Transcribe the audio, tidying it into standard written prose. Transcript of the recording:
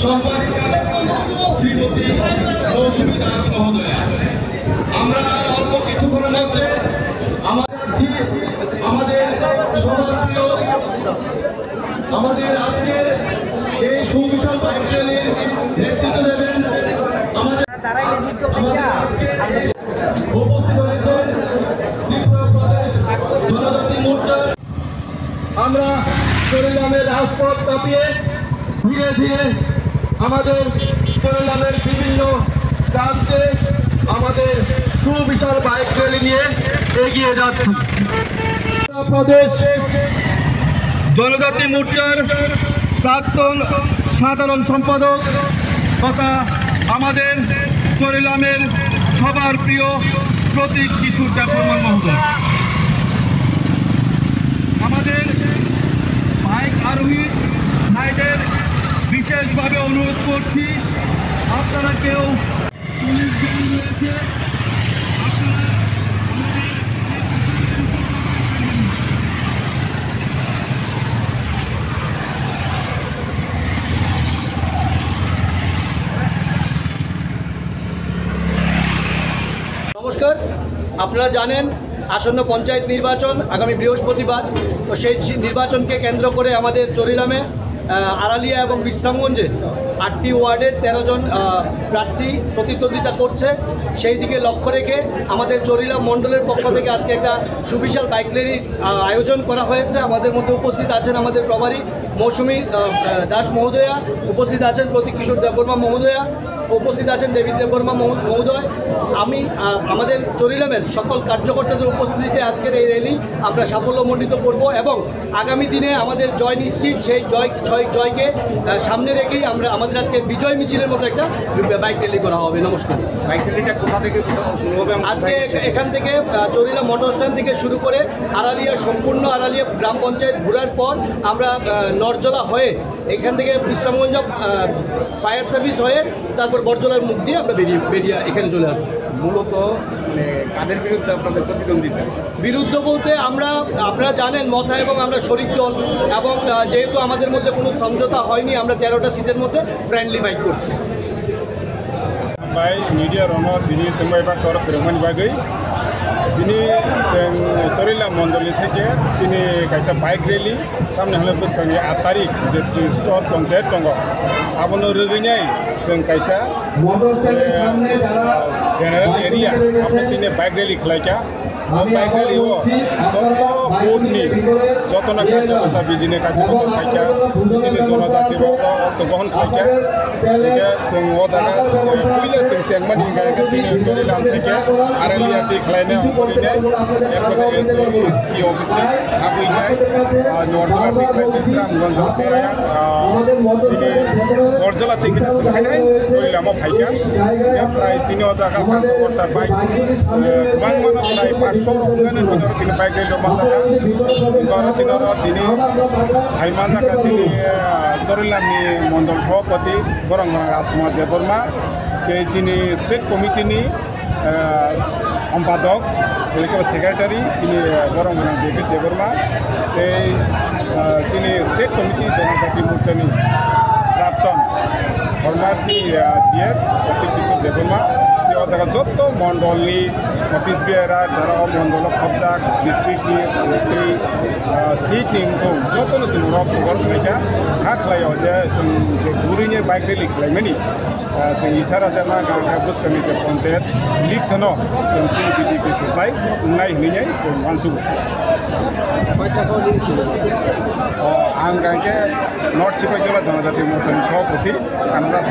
সম্পাদিকা শ্রীমতী মৌসুমী দাস মহোদয়া। আমরা অল্প কিছুক্ষণের মধ্যে আমাদের আজকের এই সুবিশাল বাইক র্যালির নেতৃত্ব দেবেন উপস্থিত হয়েছেন ত্রিপুরা প্রদেশ জনজাতি মোর্চা। আমরা চরিলামের রাজপথ কাঁপিয়ে ধীরে ধীরে আমাদের চরিলামের বিভিন্ন প্রান্তে আমাদের সুবিশাল বাইক র্যালি নিয়ে এগিয়ে যাচ্ছি। প্রদেশ জনজাতি মোর্চার প্রাক্তন সাধারণ সম্পাদক তথা আমাদের চরিলামের সবার প্রিয় প্রতীক কিশোর দেববর্মা মহোদয়। আমাদের বাইক আরোহী ভাইদের বিশেষভাবে অনুরোধ করছি, আপনারা কেউ পুলিশ গাড়ি রয়েছে, নমস্কার। আপনারা জানেন আসন্ন পঞ্চায়েত নির্বাচন আগামী বৃহস্পতিবার। তো সেই নির্বাচনকে কেন্দ্র করে আমাদের চরিলামে আড়ালিয়া এবং বিশ্রামগঞ্জে 8টি ওয়ার্ডের 13 জন প্রার্থী প্রতিদ্বন্দ্বিতা করছে। সেই দিকে লক্ষ্য রেখে আমাদের চরিলাম মণ্ডলের পক্ষ থেকে আজকে একটা সুবিশাল বাইক র্যালির আয়োজন করা হয়েছে। আমাদের মধ্যে উপস্থিত আছেন আমাদের প্রভারী মৌসুমী দাস মহোদয়া, উপস্থিত আছেন প্রতীক কিশোর দেববর্মা মহোদয়া, উপস্থিত আছেন দেবীর দেববর্মা মহোদয়। আমি আমাদের চরিলামের সকল কার্যকর্তাদের উপস্থিতিতে আজকের এই র্যালি আমরা সাফল্যমণ্ডিত করব এবং আগামী দিনে আমাদের জয় নিশ্চিত। সেই জয়কে সামনে রেখেই আমরা আমাদের আজকে বিজয় মিছিলের মতো একটা বাইক র্যালি করা হবে। নমস্কার। বাইক র্যালিটা কোথা থেকে শুরু হবে? আজকে এখান থেকে চরিলাম মোটর স্ট্যান্ড থেকে শুরু করে আড়ালিয়া সম্পূর্ণ আড়ালিয়া গ্রাম পঞ্চায়েত ঘোরার পর আমরা নরজলা হয়ে এখান থেকে বিশ্রামগঞ্জ ফায়ার সার্ভিস হয়ে তারপর বরজলার মুখ দিয়ে আমরা বেরিয়ে এখানে চলে আসবো। মূলত কাদের বিরুদ্ধে আপনাদের প্রতিদ্বন্দ্বিতা? বিরুদ্ধ বলতে আপনারা জানেন মথা এবং আমরা শরিক দল, এবং যেহেতু আমাদের মধ্যে কোনো সমঝোতা হয়নি, আমরা 13টা সিটের মধ্যে ফ্রেন্ডলি ফাইট করছি। बाय मीडिया रोनो दिनी सेम्बाय बाग सर फोरोंमानि बागै दिनी जों चरिलाम मण्डलनि थेके दिनी कायसा बाइक रेलि खालामनो हले बोसोरनि 8 तारिख जे स्टोर पन्चायत दङ आबनो रोगैनाय जों कायसा जेनेरेल एरिया आपनो दिनै बाइक रेलि खालायका बाइक रेलि हो जत बोर्डनि जतना कार्यकर्ता बिजिने कार्यकर्ता खायका बिजिने जनजातिफोरखौ अंशग्रहण खायका जों ओ जायगा पहिले जों चेंगमानि गायका जोंनि चरिलाम थेके आरालियाति खालायनाय अंकरिनाय एरपरे एसपी अफिसनि हाबैनाय नरजलानिफ्राय विश्रामगन्ज फैनाय दिनै नरजला थेके जोंहायनाय चरिलामाव फायका प्राय जोंनि ओ जायगा कार्यकर्ता बाइक गोबां मानो प्राय 500 रकमनि दिनै बाइक रेलि माजाका गरे जोंनो दिनै हाइमा जायगा जोंनि चरिलामनि मण्डल सभापति गरं राजकुमार देबबर्मा जोंनि स्टेट कमिटिनि सम्पादक सेक्रेटारि गरं देबीर देबबर्मा जोंनि स्टेट कमिटि जनजाति मोर्चानि प्राक्तन फर्मार जीएस प्रतीक किशोर देबबर्मा जायगा जत मण्डलनि अफिस बेरा जारा मण्डल खबजाक डिस्ट्रिक्टनि स्टेटनि जतनो जों रक सगर खालायका हा खालायाव जे जों गुरैनो बाइक रेलि खालायमानि जों इसारा जाना गांखा बोसोरनि जे पन्चायत इलेक्शनाव जों बिजेपि थुबाय नायहैनाय जों मानसुगो आं गांखे नर्थ चिपाइजला जनजाति मोर्चानि सभापति कानराज